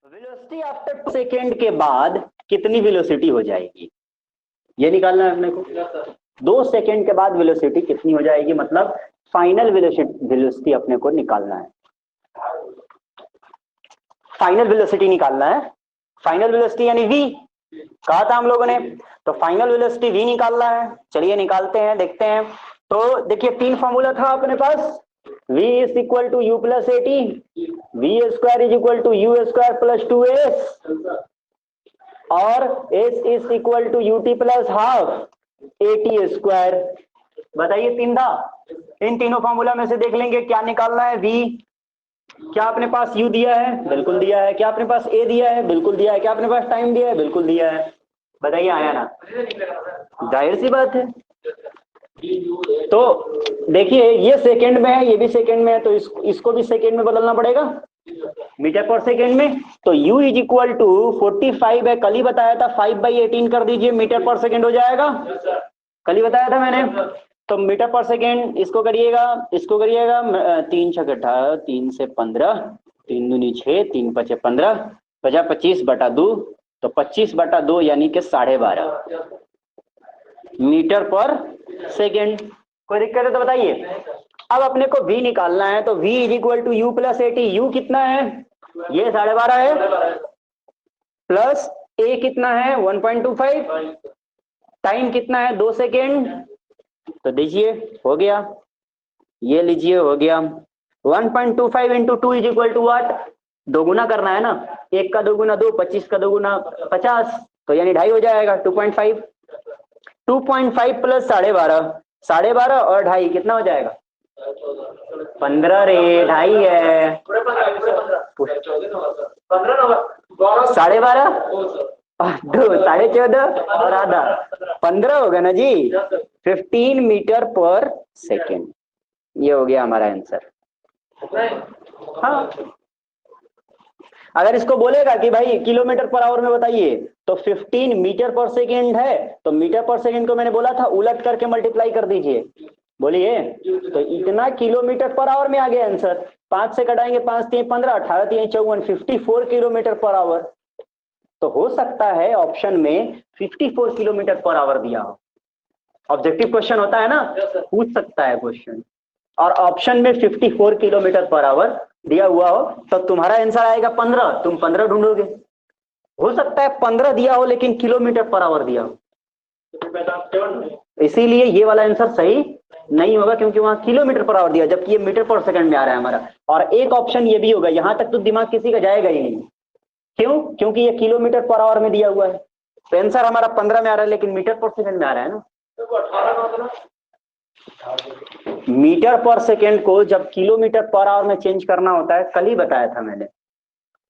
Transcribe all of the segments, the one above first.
Velocity after 2 second के बाद कितनी वेलोसिटी हो जाएगी, ये निकालना है अपने को। 2 सेकेंड के बाद वेलोसिटी कितनी हो जाएगी, मतलब फाइनल वेलोसिटी अपने को निकालना है। फाइनल वेलोसिटी निकालना है। फाइनल वेलोसिटी यानी v कहा था हम लोगों ने, तो फाइनल वेलोसिटी v निकालना है। चलिए निकालते हैं, देखते हैं। तो देखिए 3 फॉर्मूला था अपने पास, v is equal to u plus a t, v square is equal to u square plus 2s, और s is equal to u t plus half a t square. बताइए 3 था, इन तीनों फॉर्मूला में से देख लेंगे क्या निकालना है। v, क्या अपने पास u दिया है, बिल्कुल दिया है। क्या अपने पास a दिया है, बिल्कुल दिया है। क्या अपने पास टाइम दिया है, बिल्कुल दिया है। बताइए आया ना, जाहिर सी बात है। तो देखिए ये सेकंड में है, ये भी सेकंड में है, तो इसको भी सेकंड में बदलना पड़ेगा मीटर पर सेकंड में। तो u इज इक्वल टू 45 है, कल ही बताया था, 5/18 कर दीजिए, मीटर पर सेकंड हो जाएगा। कल ही बताया था मैंने। तो मीटर पर सेकेंड इसको करिएगा, इसको करिएगा। 3 छक 18, 3 से 15, 3 दूनी 6, 3 पचे 15, 25/2, तो 25/2 यानी कि 12.5 मीटर पर सेकेंड। कोई दिक्कत है तो बताइए। अब अपने को v निकालना है, तो v is equal to u plus a t. U कितना है, ये 12.5 है, प्लस a कितना है 1.25, टाइम कितना है 2 सेकेंड। तो दीजिए हो गया, ये लीजिए हो गया। 1.25 into 2 is equal to what, दो गुना करना है ना, 1 का 2 गुना 2, 25 का 2 गुना 50, तो यानी 2.5 हो जाएगा। 2.5, 2.5 प्लस 12.5, 12.5 और 2.5 कितना हो जाएगा 15 रे, 2.5 है 12.5, 2, 14.5 और आधा 15 होगा ना जी, 15 मीटर पर सेकेंड। ये हो गया हमारा आंसर। हाँ, अगर इसको बोलेगा कि भाई किलोमीटर पर आवर में बताइए, तो 15 मीटर पर सेकेंड है, तो मीटर पर सेकेंड को मैंने बोला था उलट करके मल्टीप्लाई कर दीजिए। बोलिए, तो इतना किलोमीटर पर आवर में आ गया आंसर। 5 से कटाएंगे, 5 3 15, 18 3 54, 54 किलोमीटर पर आवर। तो हो सकता है ऑप्शन में 54 किलोमीटर पर आवर दिया हो। ऑब्जेक्टिव क्वेश्चन होता है ना, पूछ सकता है क्वेश्चन, और ऑप्शन में 54 किलोमीटर पर आवर दिया हुआ हो, तो तुम्हारा आंसर आएगा 15, तुम 15 ढूंढोगे। हो सकता है 15 दिया हो लेकिन किलोमीटर पर आवर दिया हो, इसीलिए ये वाला आंसर सही नहीं होगा, क्योंकि वहां किलोमीटर पर आवर दिया, जबकि ये मीटर पर सेकंड में आ रहा है हमारा। और एक ऑप्शन ये भी होगा, यहां तक तो दिमाग किसी का जाएगा ही नहीं। क्यों, क्योंकि ये किलोमीटर पर आवर में दिया हुआ है, तो आंसर हमारा 15 में आ रहा है, लेकिन मीटर पर सेकंड में आ रहा है ना। मीटर पर सेकेंड को जब किलोमीटर पर आवर में चेंज करना होता है, कल ही बताया था मैंने।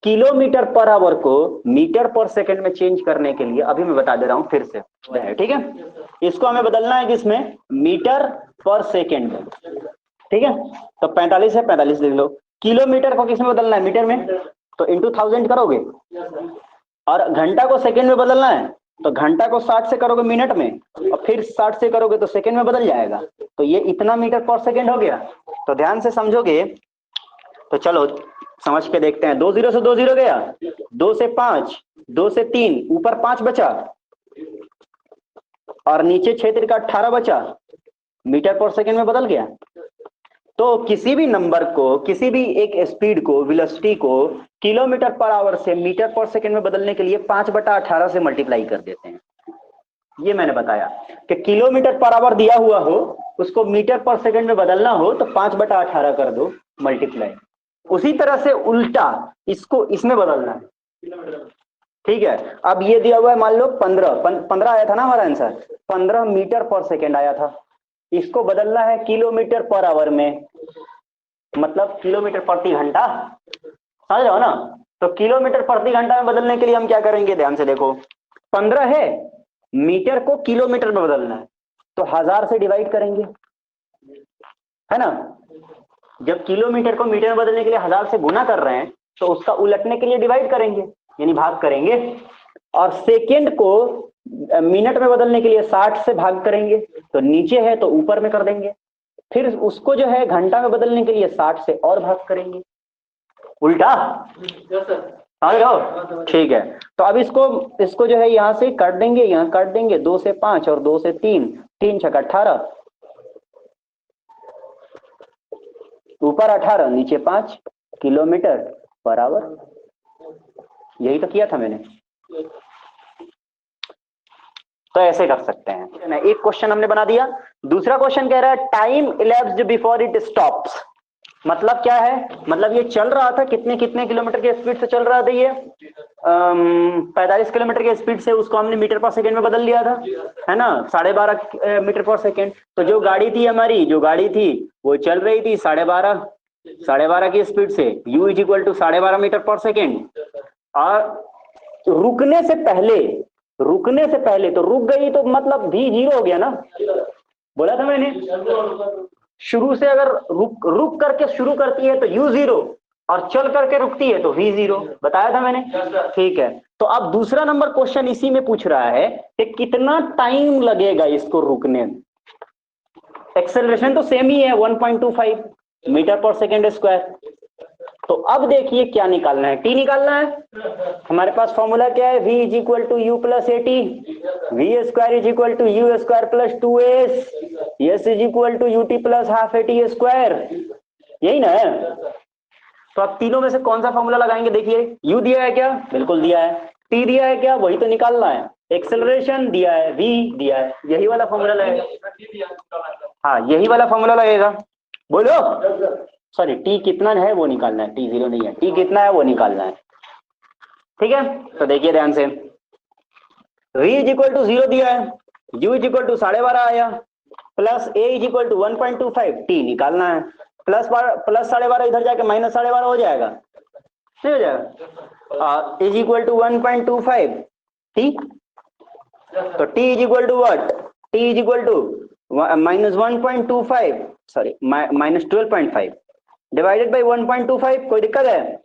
किलोमीटर पर आवर को मीटर पर सेकेंड में चेंज करने के लिए अभी मैं बता दे रहा हूं फिर से, ठीक है। इसको हमें बदलना है किसमें, मीटर पर सेकेंड में, ठीक है। तो 45 है, 45 लिख लो। किलोमीटर को किसमें बदलना है, मीटर में, तो इंटू 1000 करोगे। और घंटा को सेकेंड में बदलना है, तो घंटा को 60 से करोगे मिनट में, और फिर 60 से करोगे तो सेकेंड में बदल जाएगा। तो ये इतना मीटर पर सेकेंड हो गया। तो ध्यान से समझोगे तो चलो समझ के देखते हैं। 2 0 से 2 0 गया, 2 से 5, 2 से 3, ऊपर 5 बचा और नीचे 6 3 का 18 बचा, मीटर पर सेकेंड में बदल गया। तो किसी भी नंबर को, किसी भी एक स्पीड को, वेलोसिटी को किलोमीटर पर आवर से मीटर पर सेकेंड में बदलने के लिए 5/18 से मल्टीप्लाई कर देते हैं। ये मैंने बताया कि किलोमीटर पर आवर दिया हुआ हो, उसको मीटर पर सेकेंड में बदलना हो तो 5/18 कर दो मल्टीप्लाई। उसी तरह से उल्टा इसको इसमें बदलना है, ठीक है। अब ये दिया हुआ है, मान लो 15 आया था ना हमारा आंसर, 15 मीटर पर सेकेंड आया था। इसको बदलना है किलोमीटर पर आवर में, मतलब किलोमीटर प्रति घंटा, समझ रहे हो ना। तो किलोमीटर प्रति घंटा में बदलने के लिए हम क्या करेंगे, ध्यान से देखो। 15 है, मीटर को किलोमीटर में बदलना है, तो 1000 से डिवाइड करेंगे, है ना। जब किलोमीटर को मीटर में बदलने के लिए 1000 से गुना कर रहे हैं, तो उसका उलटने के लिए डिवाइड करेंगे, यानी भाग करेंगे। और सेकेंड को मिनट में बदलने के लिए 60 से भाग करेंगे, तो नीचे है तो ऊपर में कर देंगे। फिर उसको जो है घंटा में बदलने के लिए 60 से और भाग करेंगे, उल्टा। समझ रहे हो? ठीक है, तो अब इसको जो है यहाँ से काट देंगे, यहाँ काट देंगे, 2 से 5 और 2 से 3, 3 छक्का 18, ऊपर 18 नीचे 5 किलोमीटर पर आवर। यही तो किया था मैंने। तो ऐसे कर सकते हैं। एक क्वेश्चन हमने बना दिया। दूसरा क्वेश्चन कह रहा है time elapsed before it stops. मतलब क्या है? मतलब ये चल रहा था, कितने कितने किलोमीटर के स्पीड से चल रहा था ये? 45 किलोमीटर के स्पीड से, उसको हमने मीटर पर सेकेंड में बदल लिया था, है ना, 12.5 मीटर पर सेकेंड। तो जो गाड़ी थी हमारी, जो गाड़ी थी वो चल रही थी 12.5 की स्पीड से, u is equal to 12.5 metre per second. और रुकने से पहले तो रुक गई, तो मतलब भी 0 हो गया ना। बोला था मैंने, शुरू से अगर रुक करके शुरू करती है तो u 0, और चल करके रुकती है तो v 0, बताया था मैंने। ठीक है, तो अब दूसरा नंबर क्वेश्चन इसी में पूछ रहा है कि कितना टाइम लगेगा इसको रुकने में। एक्सेलरेशन तो सेम ही है, 1.25 मीटर पर सेकेंड स्क्वायर। तो अब देखिए क्या निकालना है, टी निकालना है। हमारे पास फॉर्मूला क्या है? v is equal to u plus a t, v square is equal to u square plus 2s, s is equal to u t plus half a t square. यही ना है? तो अब तीनों में से कौन सा फॉर्मूला लगाएंगे? देखिए, u दिया है क्या? बिल्कुल दिया है। t दिया है क्या? वही तो निकालना है। एक्सेलरेशन दिया है, v दिया है, यही वाला फॉर्मूला लगेगा। हाँ, यही वाला फॉर्मूला लगेगा। बोलो, सॉरी, टी कितना है वो निकालना है, टी 0 नहीं है, टी कितना है वो निकालना है। ठीक है, तो देखिए ध्यान से, v इज इक्वल टू 0 दिया है, u इज इक्वल टू 12.5 आया, plus a is equal to 1.25, t निकालना है। प्लस 12.5 इधर जाके माइनस 12.5 हो जाएगा, नहीं हो जाएगा? इज इक्वल टू 1.25 टी, तो t is equal to what? T is equal to minus 1.25, sorry minus 12.5 divided by 1.25। कोई दिक्कत है?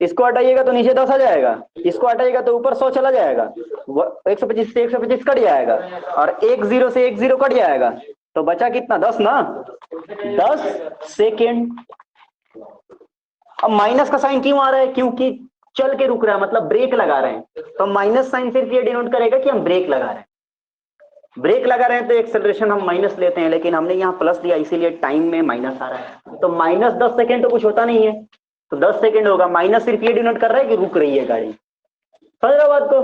इसको हटाइएगा तो नीचे 10 आ जाएगा, इसको हटाइएगा तो ऊपर 100 चला जाएगा, 125 से 125 कट जाएगा, और 10 से 10 कट जाएगा, तो बचा कितना? 10 ना, 10 सेकेंड। अब माइनस का साइन क्यों आ रहा है? क्योंकि चल के रुक रहा है, मतलब ब्रेक लगा रहे हैं। तो माइनस साइन सिर्फ ये डिनोट करेगा कि हम ब्रेक लगा रहे हैं। ब्रेक लगा रहे हैं तो एक्सेलरेशन हम माइनस लेते हैं, लेकिन हमने यहाँ प्लस दिया इसीलिए टाइम में माइनस आ रहा है। तो माइनस 10 सेकेंड तो कुछ होता नहीं है, तो 10 सेकेंड होगा। माइनस सिर्फ ये डिनोट कर रहा है कि रुक रही है गाड़ी। समझ रहे हो बात को?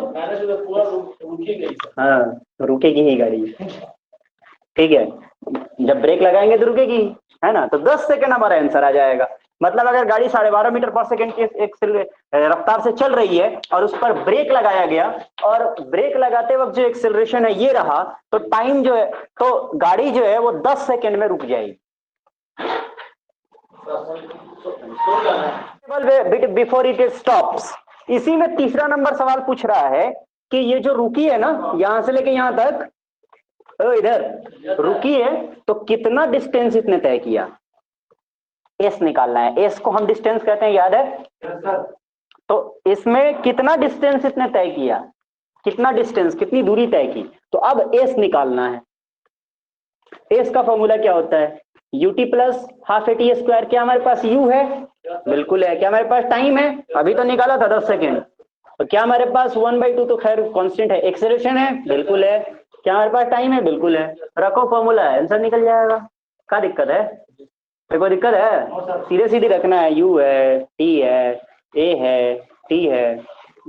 हाँ, तो रुकेगी ही गाड़ी। ठीक है, जब ब्रेक लगाएंगे तो रुकेगी, है ना। तो 10 सेकेंड हमारा आंसर आ जाएगा। मतलब अगर गाड़ी 12.5 मीटर पर सेकेंड की एक रफ्तार से चल रही है और उस पर ब्रेक लगाया गया, और ब्रेक लगाते वक्त जो एक्सेलरेशन है ये रहा, तो टाइम जो है, तो गाड़ी जो है वो 10 सेकेंड में रुक जाएगी बिफोर इट स्टॉप्स। इसी में तीसरा नंबर सवाल पूछ रहा है कि ये जो रुकी है ना, यहां से लेके यहां तक, इधर रुकी है, तो कितना डिस्टेंस इसने तय किया? एस निकालना है। एस को हम डिस्टेंस कहते हैं, याद है? तो इसमें कितना डिस्टेंस इसने तय किया, कितना डिस्टेंस, कितनी दूरी तय की, तो अब एस निकालना है। एस का फॉर्मूला क्या होता है? UT plus half a t square. क्या हमारे पास यू है? बिल्कुल है। क्या हमारे पास टाइम है? अभी तो निकाला था 10 सेकेंड। तो क्या हमारे पास 1/2 तो खैर कांस्टेंट है। एक्सेलरेशन है? बिल्कुल है। क्या हमारे पास टाइम है? बिल्कुल है। रखो फॉर्मूला है, आंसर निकल जाएगा। क्या दिक्कत है? कोई दिक्कत है? सीधे सीधे रखना है, यू है, टी है, ए है, टी है,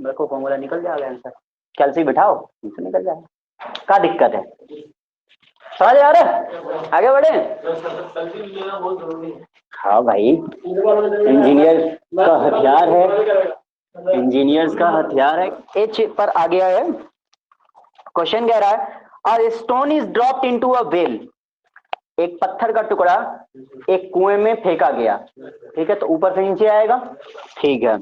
रखो फॉर्मूला, निकल जाएगा आंसर। कैलसी बिठाओ, आंसर निकल जाएगा। क्या दिक्कत है? समझ आ रहा है? आगे बढ़े। हाँ भाई, इंजीनियर का हथियार है, इंजीनियर्स का हथियार है। एच पर आ गया है। क्वेश्चन कह रहा है a stone is dropped into a well. एक पत्थर का टुकड़ा एक कुएं में फेंका गया, ठीक है, तो ऊपर से नीचे आएगा, ठीक है।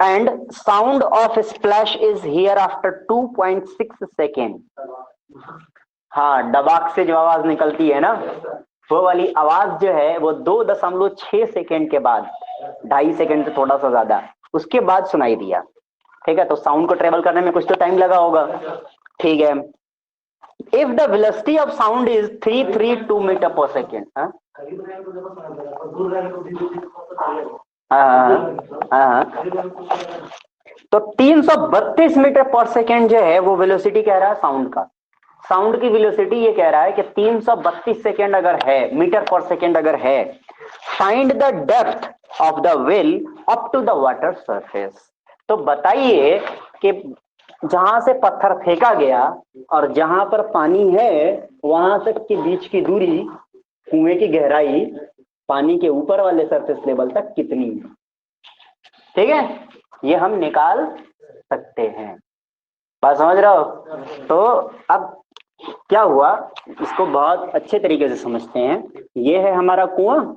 And sound of splash is here after 2.6 second. हाँ, डबाक से जो आवाज निकलती है ना, वो वाली आवाज जो है वो 2.6 सेकेंड के बाद, 2.5 सेकेंड से थोड़ा सा ज्यादा, उसके बाद सुनाई दिया। ठीक है, तो साउंड को ट्रेवल करने में कुछ तो टाइम लगा होगा। ठीक है, if the velocity of sound is 332 metre per second. हाँ हाँ। तो 332 मीटर पर सेकेंड जो है वो वेलोसिटी कह रहा है साउंड का। साउंड की वेलोसिटी ये कह रहा है कि 332 सेकेंड अगर है, मीटर पर सेकेंड अगर है, find the depth of the well up to the water surface. तो बताइए कि जहां से पत्थर फेंका गया और जहां पर पानी है वहां तक के बीच की दूरी, कुएं की गहराई पानी के ऊपर वाले सरफेस लेवल तक कितनी है। ठीक है, ये हम निकाल सकते हैं। बात समझ रहे हो? तो अब क्या हुआ, इसको बहुत अच्छे तरीके से समझते हैं। ये है हमारा कुआं,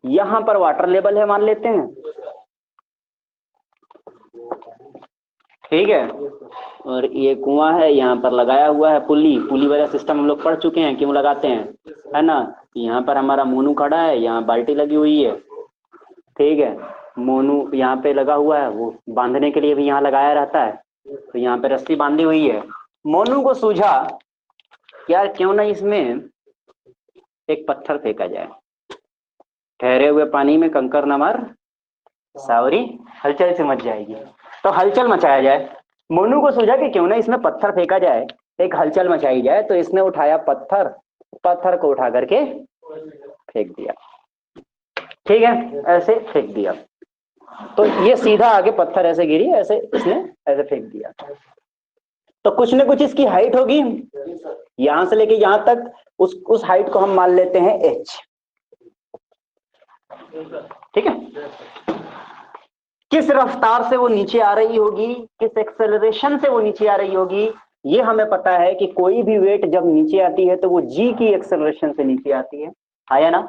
यहां पर वाटर लेवल है मान लेते हैं, ठीक है। और ये कुआं है, यहाँ पर लगाया हुआ है पुली। पुली वाला सिस्टम हम लोग पढ़ चुके हैं, क्यों लगाते हैं, है ना। यहाँ पर हमारा मोनू खड़ा है, यहाँ बाल्टी लगी हुई है, ठीक है। मोनू यहाँ पे लगा हुआ है, वो बांधने के लिए भी यहाँ लगाया रहता है, तो यहाँ पे रस्सी बांधी हुई है। मोनू को सूझा यार क्यों ना इसमें एक पत्थर फेंका जाए, ठहरे हुए पानी में कंकर न मार सावरी हलचल से मच जाएगी। तो हलचल मचाया जाए। मोनू को सूझा कि क्यों ना इसमें पत्थर फेंका जाए, एक हलचल मचाई जाए। तो इसने उठाया पत्थर, पत्थर को उठा करके फेंक दिया, ठीक है, ऐसे फेंक दिया। तो ये सीधा आगे पत्थर ऐसे गिरी, ऐसे इसने ऐसे फेंक दिया। तो कुछ न कुछ इसकी हाइट होगी, यहां से लेके यहां तक, उस हाइट को हम मान लेते हैं h, ठीक है। किस रफ्तार से वो नीचे आ रही होगी, किस एक्सेलरेशन से वो नीचे आ रही होगी, ये हमें पता है कि कोई भी वेट जब नीचे आती है तो वो g की एक्सेलरेशन से नीचे आती है। आया ना,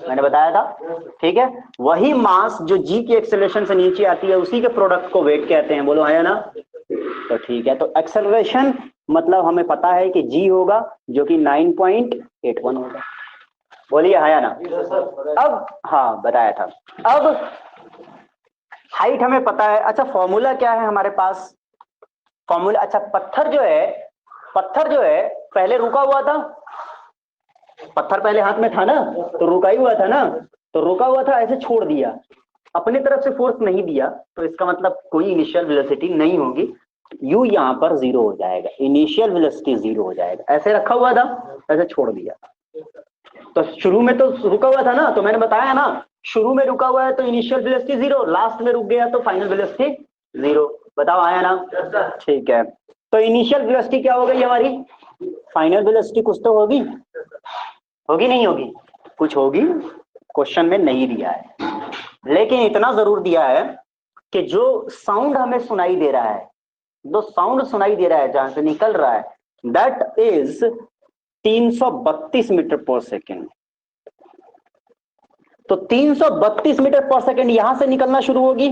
मैंने बताया था, ठीक है। वही मास जो g की एक्सेलरेशन से नीचे आती है उसी के प्रोडक्ट को वेट कहते हैं। बोलो आया ना। तो ठीक है, तो एक्सेलरेशन मतलब हमें पता है कि g होगा जो कि 9.81 होगा। बोलिए आया ना। अब हाँ बताया था। अब हाइट हमें पता है। अच्छा फॉर्मूला क्या है हमारे पास, फॉर्मूला, अच्छा पत्थर जो है, पत्थर जो है पहले रुका हुआ था, पत्थर पहले हाथ में था ना, तो रुका ही हुआ था ना। तो रुका हुआ था, ऐसे छोड़ दिया, अपनी तरफ से फोर्स नहीं दिया, तो इसका मतलब कोई इनिशियल वेलोसिटी नहीं होगी। यू यहाँ पर जीरो हो जाएगा, इनिशियल वेलोसिटी जीरो हो जाएगा। ऐसे रखा हुआ था, ऐसे छोड़ दिया, तो शुरू में तो रुका हुआ था ना, तो मैंने बताया ना, शुरू में रुका हुआ है तो इनिशियल वेलोसिटी जीरो, लास्ट में रुक गया तो फाइनल वेलोसिटी जीरो। बताओ आया ना। ठीक है, तो इनिशियल वेलोसिटी क्या हो गई हमारी, फाइनल वेलोसिटी कुछ तो होगी, होगी नहीं होगी, कुछ होगी, क्वेश्चन में नहीं दिया है, लेकिन इतना जरूर दिया है कि जो साउंड हमें सुनाई दे रहा है, जो साउंड सुनाई दे रहा है जहां से निकल रहा है, that is 332 metre per second. तो 332 मीटर पर सेकेंड यहां से निकलना शुरू होगी।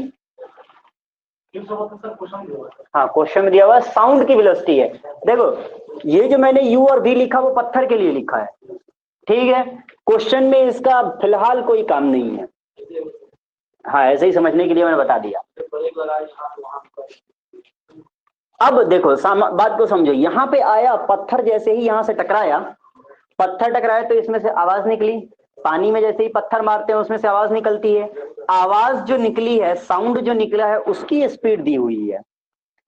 हाँ क्वेश्चन में दिया हुआ साउंड की वेलोसिटी है। देखो ये जो मैंने u और v लिखा वो पत्थर के लिए लिखा है, ठीक है। क्वेश्चन में इसका फिलहाल कोई काम नहीं है, हाँ ऐसे ही समझने के लिए मैंने बता दिया। अब देखो बात को समझो, यहां पे आया पत्थर, जैसे ही यहां से टकराया, पत्थर टकराया तो इसमें से आवाज निकली। पानी में जैसे ही पत्थर मारते हैं उसमें से आवाज निकलती है। आवाज जो निकली है, साउंड जो निकला है, उसकी स्पीड दी हुई है,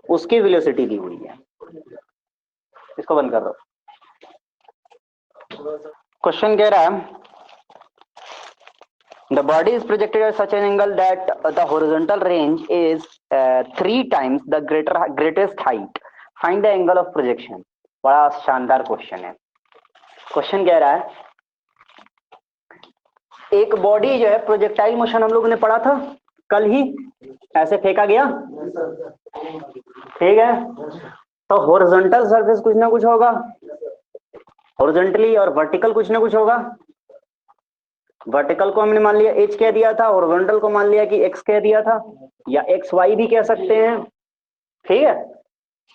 उसकी वेलोसिटी दी हुई है। इसको बंद कर दो। क्वेश्चन कह रहा है the body is projected at such an angle that the horizontal range is 3 times the greatest height. Find the angle of projection. बड़ा शानदार क्वेश्चन है। क्वेश्चन कह रहा है एक बॉडी जो है, प्रोजेक्टाइल मोशन हम लोगों ने पढ़ा था कल ही, ऐसे फेंका गया, ठीक है। तो हॉरिजॉन्टल सरफेस कुछ ना कुछ होगा, हॉरिजॉन्टली, और वर्टिकल कुछ ना कुछ होगा। वर्टिकल को हमने मान लिया h कह दिया था, हॉरिजॉन्टल को मान लिया कि x कह दिया था, या xy भी कह सकते हैं, ठीक है।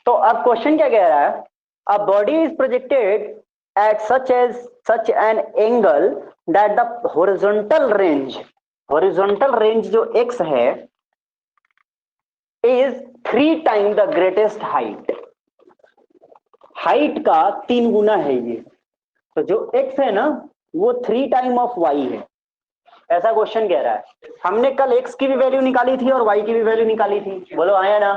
तो अब क्वेश्चन क्या कह रहा है, a body is projected at such an angle that the horizontal range जो x है is 3 time the greatest height. Height का 3 गुना है ये, तो जो x है ना वो 3 टाइम ऑफ y है। ऐसा क्वेश्चन कह रहा है। हमने कल x की भी वैल्यू निकाली थी और y की भी वैल्यू निकाली थी, बोलो आया ना।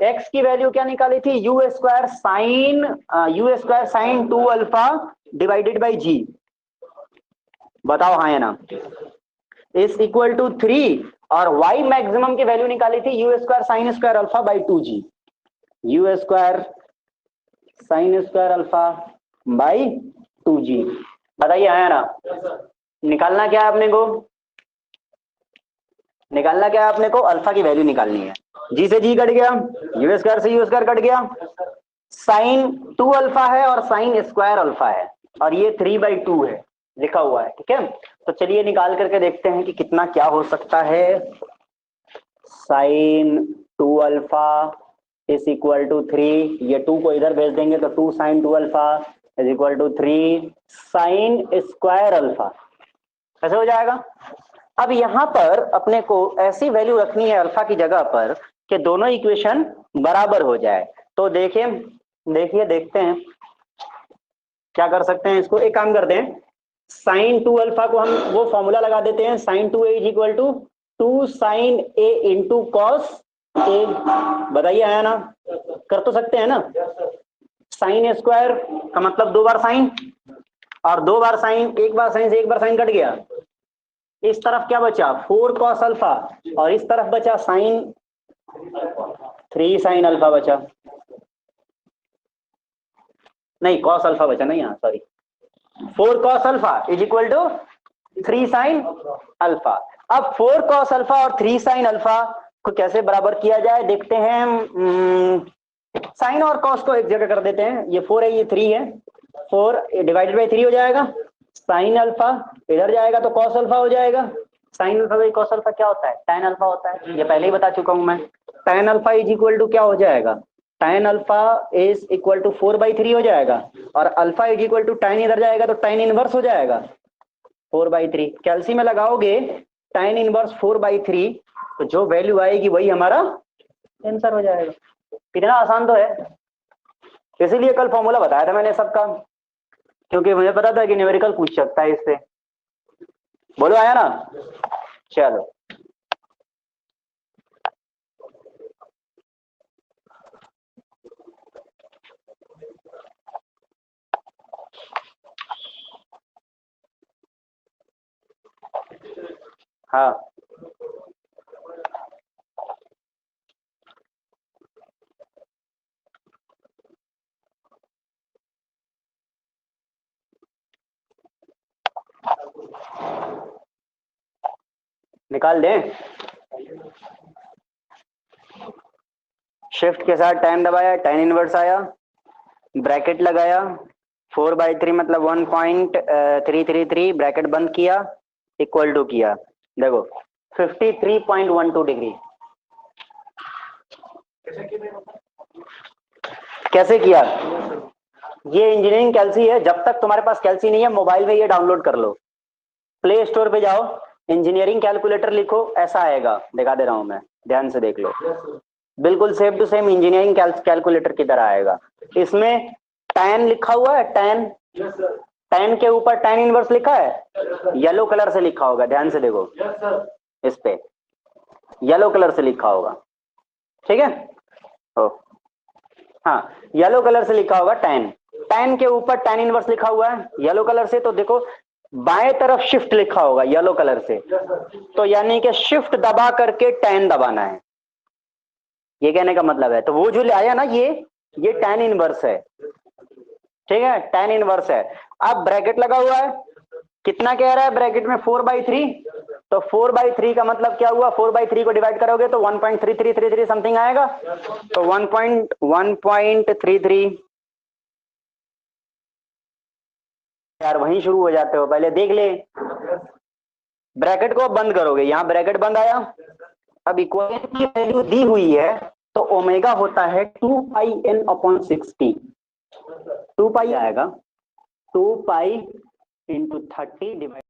x की वैल्यू क्या निकाली थी, u square sine 2 alpha divided by g, बताओ हाँ या ना, इज इक्वल टू 3। और y मैक्सिमम की वैल्यू निकाली थी u square sign square alpha by 2g, you square sign square alpha by 2g, बताइए आया ना। निकालना क्या है अपने को, निकालना क्या है अपने को, अल्फा की वैल्यू निकालनी है। जी से जी कट गया, यू स्क्वायर से यू स्क्वायर कट गया, साइन 2 अल्फा है और साइन स्क्वायर अल्फा है, और ये 3/2 है लिखा हुआ है, ठीक है। तो चलिए निकाल करके देखते हैं कि कितना क्या हो सकता है। Sine 2 alpha is equal to 3, ये 2 को इधर भेज देंगे तो 2 sine 2 alpha is equal to 3 sine square alpha, ऐसे हो जाएगा। अब यहां पर अपने को ऐसी वैल्यू रखनी है अल्फा की जगह पर कि दोनों इक्वेशन बराबर हो जाए। तो देखिए देखते हैं क्या कर सकते हैं इसको। एक काम करते हैं, साइन 2 अल्फा को हम वो फॉर्मूला लगा देते हैं, sine 2a is equal to 2 sine a into cos a, बताइए आया ना, कर तो सकते हैं ना। साइन स्क्वायर का मतलब 2 बार साइन, और 2 बार साइन, एक बार साइन से एक बार साइन कट गया, इस तरफ क्या बचा 4 कॉस अल्फा, और इस तरफ बचा साइन 3 साइन अल्फा बचा, नहीं कॉस अल्फा बचा नहीं यहाँ, sorry 4 cos alpha is equal to 3 sine alpha. अब 4 कॉस अल्फा और 3 साइन अल्फा को कैसे बराबर किया जाए देखते हैं। साइन और कॉस को एक जगह कर देते हैं, ये 4 है ये 3 है, 4 डिवाइडेड बाई 3 हो जाएगा, साइन अल्फा इधर जाएगा तो कॉस अल्फा हो जाएगा। Sine alpha by cos alpha क्या होता है, tan अल्फा होता है, ये पहले ही बता चुका हूं मैं। tan alpha is equal to क्या हो जाएगा, tan alpha is equal to 4/3 हो जाएगा, और alpha is equal to tan इधर जाएगा तो tan इनवर्स हो जाएगा 4/3। कैल्सी में लगाओगे tan इनवर्स 4/3, तो जो वैल्यू आएगी वही हमारा आंसर हो जाएगा। कितना आसान तो है, इसीलिए कल फॉर्मूला बताया था मैंने सबका, क्योंकि मुझे पता था कि न्यूमेरिकल पूछ सकता है इससे, बोलो आया ना। चलो हाँ, निकाल दें। शिफ्ट के साथ टाइम दबाया, tan इनवर्स आया, ब्रैकेट लगाया, 4/3 मतलब 1.333, ब्रैकेट बंद किया, इक्वल टू किया, देखो 53.12 डिग्री। कैसे किया, ये इंजीनियरिंग कैल्सी है, जब तक तुम्हारे पास कैल्सी नहीं है मोबाइल में ये डाउनलोड कर लो, प्ले स्टोर पे जाओ, इंजीनियरिंग कैलकुलेटर लिखो, ऐसा आएगा, दिखा दे रहा हूं मैं, ध्यान से देख लो, बिल्कुल same to same engineering calculator की तरह आएगा। इसमें tan लिखा हुआ है, tan के ऊपर tan इनवर्स लिखा है, येलो कलर से लिखा होगा, ध्यान से देखो, इस पे येलो कलर से लिखा होगा, ठीक है। ओ हाँ, येलो कलर से लिखा होगा tan के ऊपर tan इनवर्स लिखा हुआ है येलो कलर से, तो देखो बाएं तरफ शिफ्ट लिखा होगा येलो कलर से, तो यानी कि शिफ्ट दबा करके tan दबाना है, ये कहने का मतलब है। तो वो जो आया ना ये tan इनवर्स है, ठीक है, tan इनवर्स है। अब ब्रैकेट लगा हुआ है, कितना कह रहा है ब्रैकेट में 4/3, तो 4/3 का मतलब क्या हुआ, 4/3 को डिवाइड करोगे तो 1.3333 समथिंग आएगा, तो 1.33 यार वहीं शुरू हो जाते हो, पहले देख ले। ब्रैकेट को बंद करोगे, यहाँ ब्रैकेट बंद आया, अब इक्वेशन की वैल्यू दी हुई है, तो ओमेगा होता है 2πn/60, 2 पाई आएगा 2 पाई इंटू 30 डिवाइड